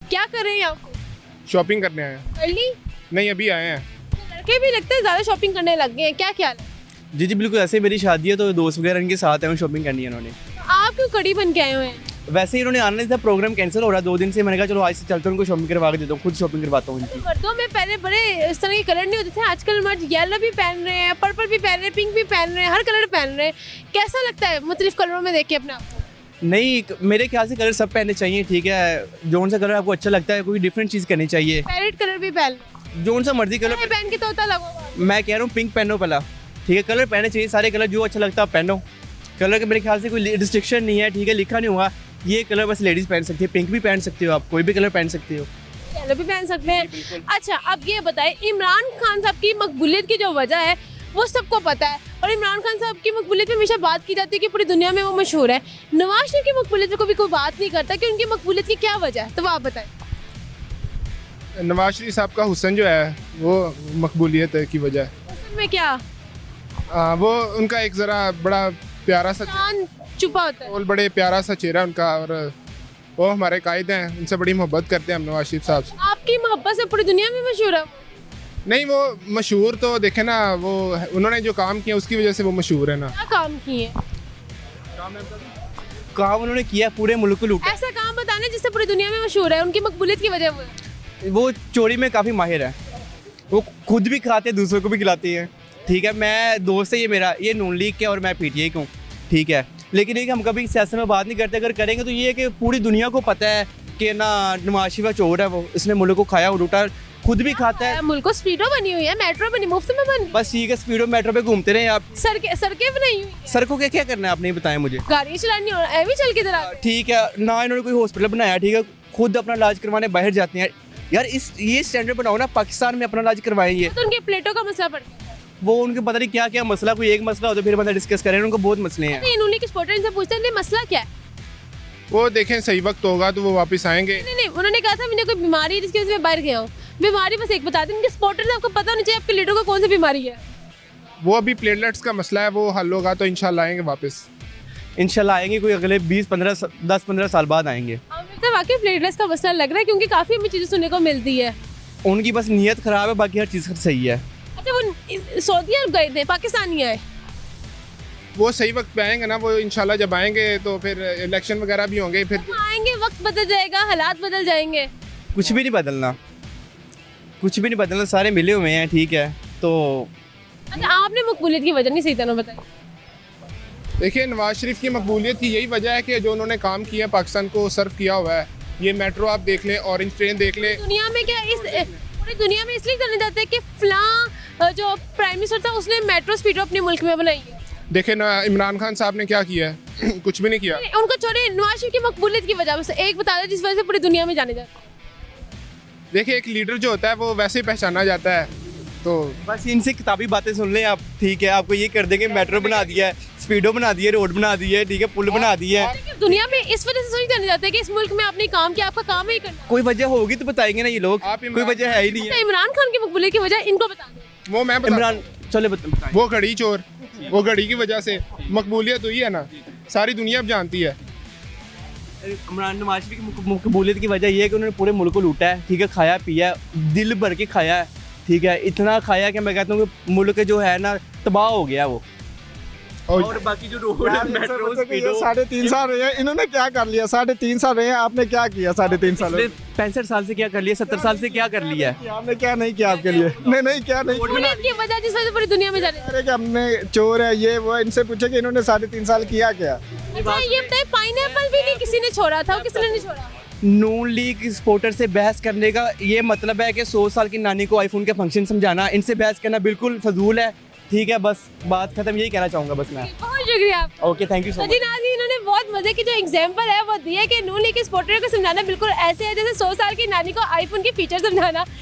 क्या कर रहे हैं यहाँ पे? शॉपिंग करने आए हैं। कर ली? नहीं, अभी आए हैं। लड़के भी लगते हैं ज़्यादा शॉपिंग करने लग गए हैं, क्या ख्याल है? जी जी बिल्कुल, ऐसे मेरी शादी है तो दोस्त वगैरह इनके साथ हैं, शॉपिंग करनी है इन्होंने। आप क्यों कड़ी बन के आए हुए हैं? वैसे ही इन्होंने आना नहीं था, प्रोग्राम कैंसिल हो रहा है 2 दिन से। मैंने कहा चलो आज से चलते हैं, उनको शॉपिंग करवा के देता हूँ, खुद शॉपिंग करवाता हूँ इनकी। मर्दों में पहले बड़े इस तरह के कलर नहीं होते थे, आजकल मर्द येलो भी पहन रहे हैं, पर्पल भी पहन रहे हैं, पिंक भी पहन रहे हैं, हर कलर पहन रहे हैं। कैसा लगता है मुख्तलिफ कलरों में देख के अपने आप को? नहीं, मेरे ख्याल से कलर सब पहनने चाहिए, ठीक है। जौन सा कलर आपको अच्छा लगता है, कोई डिफरेंट चीज़ करनी चाहिए। पैरेट कलर भी पहन जौन सा मर्जी कलर पहन के तो होता लगा। मैं कह रहा हूँ पिंक पहनो पहला, ठीक है। कलर पहनने चाहिए सारे कलर, जो अच्छा लगता है आप पहनो। कलर के मेरे ख्याल से कोई रिस्ट्रिक्शन नहीं है, ठीक है। लिखा नहीं हुआ ये कलर बस लेडीज़ पहन सकती है, पिंक भी पहन सकते हो आप, कोई भी कलर पहन सकते हो। येलो भी पहन सकते हैं। अच्छा, अब ये बताएं, इमरान खान साहब की मकबूलियत की जो वजह है वो सबको पता है, और इमरान खान साहब की मकबूलियत पे हमेशा बात की जाती है कि पूरी दुनिया में वो मशहूर है। नवाज शरीफ की मकबूलियत पे कभी कोई बात नहीं करता कि उनकी मकबूलियत की क्या वजह है, तो वो आप बताएं। नवाज शरीफ साहब का हुस्न जो है वो मकबूलियत की वजह है। असल में क्या वो उनका एक ज़रा बड़ा प्यारा सा चांद छुपा होता है? और बड़े प्यारा सा चेहरा उनका, और वो हमारे कायद हैं, उनसे बड़ी मोहब्बत करते हैं हम नवाज शरीफ साहब से। आपकी मोहब्बत से पूरी दुनिया में मशहूर है? नहीं, वो मशहूर तो देखे ना, वो उन्होंने जो काम किया उसकी वजह से वो मशहूर है ना। क्या काम किए? काम उन्होंने किया, पूरे मुल्क को लूटा। ऐसा काम बताना जिससे पूरी दुनिया में मशहूर है, उनकी मकबूलियत की वजह वो है। वो चोरी में काफ़ी माहिर है, वो खुद भी खाते हैं, दूसरों को भी खिलाती हैं, ठीक है। मैं दोस्त है ये मेरा, ये नून लीग के और मैं पीटीआई को, ठीक है। लेकिन ये कि हम कभी सियासत में बात नहीं करते, अगर करेंगे तो ये है कि पूरी दुनिया को पता है कि ना नवाज शरीफ चोर है, वो इसने मुल्क को खाया और लूटा, खुद भी खाता है। मुल्क को स्पीडो बनी हुई है, मेट्रो बनी, मुफ्त में बनी। बस ठीक है, स्पीडो मेट्रो पे घूमते रहे आप। सड़कें बनाई हुई हैं। सर को क्या क्या करना है आपने बताएं मुझे। गाड़ी चलानी और ऐवी चल के इधर ठीक है ना, इन्होंने कोई हॉस्पिटल बनाया, ठीक है, खुद अपना इलाज करवाने बाहर जाते हैं यार। ये स्टैंडर्ड बनाओ ना, पाकिस्तान में अपना इलाज करवाएंगे। तो उनके प्लेटों का मसला पड़ गया। वो उनके पता नहीं क्या क्या मसला, कोई एक मसला हो तो फिर बंदा डिस्कस करें, उनको बहुत मसले हैं। इन्होंने किस स्पॉटर इनसे पूछते हैं मसला क्या है? वो देखें सही वक्त होगा तो वो वापस आएंगे। नहीं, उन्होंने कहा था मैंने कोई बीमारी है जिसकी वजह से मैं बाहर गया हूँ। बीमारी बस एक बता दें, इनके स्पॉटर से आपको पता नहीं चाहिए आपके लीडर को कौन सी बीमारी है। वो अभी प्लेटलेट्स का मसला है, वो हल होगा तो इंशाल्लाह आएंगे वापस। इंशाल्लाह आएंगे, कोई अगले 10-15 साल बाद आएंगे। तो वाकई प्लेटलेट्स का मसला लग रहा है, क्योंकि काफ़ी हमें चीज़ें सुनने को मिलती है। उनकी बस नीयत खराब है, बाकी हर चीज़ सही है। अच्छा, वो सऊदी अरब गए थे, पाकिस्तान नहीं आए? वो सही वक्त पे आएंगे ना, वो इंशाल्लाह जब आएंगे तो फिर इलेक्शन वगैरह भी होंगे, फिर आएंगे, वक्त बदल जाएगा, हालात बदल जाएंगे। कुछ भी नहीं बदलना, कुछ भी नहीं बदलना, सारे मिले हुए हैं, ठीक है। तो अच्छा, आपने मकबूलियत की वजह नहीं सही तरह बताई। देखिए, नवाज शरीफ की मकबूलियत की यही वजह है कि जो उन्होंने काम किया पाकिस्तान को सर्व किया हुआ है। ये मेट्रो आप देख लें, ऑरेंज ट्रेन देख लें। दुनिया में क्या पूरी दुनिया में इसलिए जाने जाते हैं कि फलां जो प्राइम मिनिस्टर था उसने मेट्रो स्पीडो अपने मुल्क में बनाई है। देखे ना इमरान खान साहब ने क्या किया है कुछ भी नहीं किया। उनको छोड़े, नवाज शरीफ की मकबूलियत की वजह से एक बता दें जिस वजह से पूरी दुनिया में जाने जाते हैं। देखिए, एक लीडर जो होता है वो वैसे ही पहचाना जाता है, तो बस इनसे किताबी बातें सुन लें आप, ठीक है। आपको ये कर देंगे, मेट्रो बना दिया है, स्पीडो बना दिया है, रोड बना दी है, ठीक है, पुल बना दिया है। दुनिया में इस वजह से सोच जाने जाते हैं कि इस मुल्क में आपने काम किया, आपका काम ही करना। कोई वजह होगी तो बताएंगे ना ये लोग, कोई वजह है ही नहीं है। इमरान खान की मकबूलियत की वजह इनको बता दें। वो मैं बता, इमरान चले बताएं। वो घड़ी चोर, वो घड़ी की वजह से मकबूलियत हुई है ना, सारी दुनिया अब जानती है। इमरान नवाज शरीफ की मकबूलियत की वजह ये है कि उन्होंने पूरे मुल्क को लूटा है, ठीक है, खाया पिया, दिल भर के खाया है, ठीक है। इतना खाया कि मैं कहता हूँ कि मुल्क जो है ना तबाह हो गया वो। और बाकी जो रोड मेट्रो 3.5 साल रहे हैं, इन्होंने क्या कर लिया? 3.5 साल रहे हैं, आपने क्या किया 3.5 साल? 65 साल से क्या कर लिया, 70 साल से क्या कर लिया है? आपने क्या नहीं किया आपके लिए? नहीं क्या नहीं मकबूलियत की वजह जिस वजह से पूरी दुनिया में जाने। अरे कि हमने चोर है ये वो, इनसे पूछे कि इन्होंने 3.5 साल किया क्या? अच्छा, ये बताइए, पाइनएप्पल भी नहीं किसी ने छोड़ा था, किसी ने छोड़ा? नून लीग सपोर्टर से बहस करने का ये मतलब है कि 100 साल की नानी को आईफोन के फंक्शन समझाना, इनसे बहस करना बिल्कुल फजूल है, ठीक है। बस बात खत्म, यही कहना चाहूँगा बस मैं। बहुत शुक्रिया आपका। Okay, thank you so much. जी नाज़रीन, इन्होंने बहुत मजे की जो एग्जांपल है वो दी है कि नून लीग के सपोर्टर को समझाना बिल्कुल ऐसे है जैसे 100 साल की नानी को आईफोन के फीचर समझाना।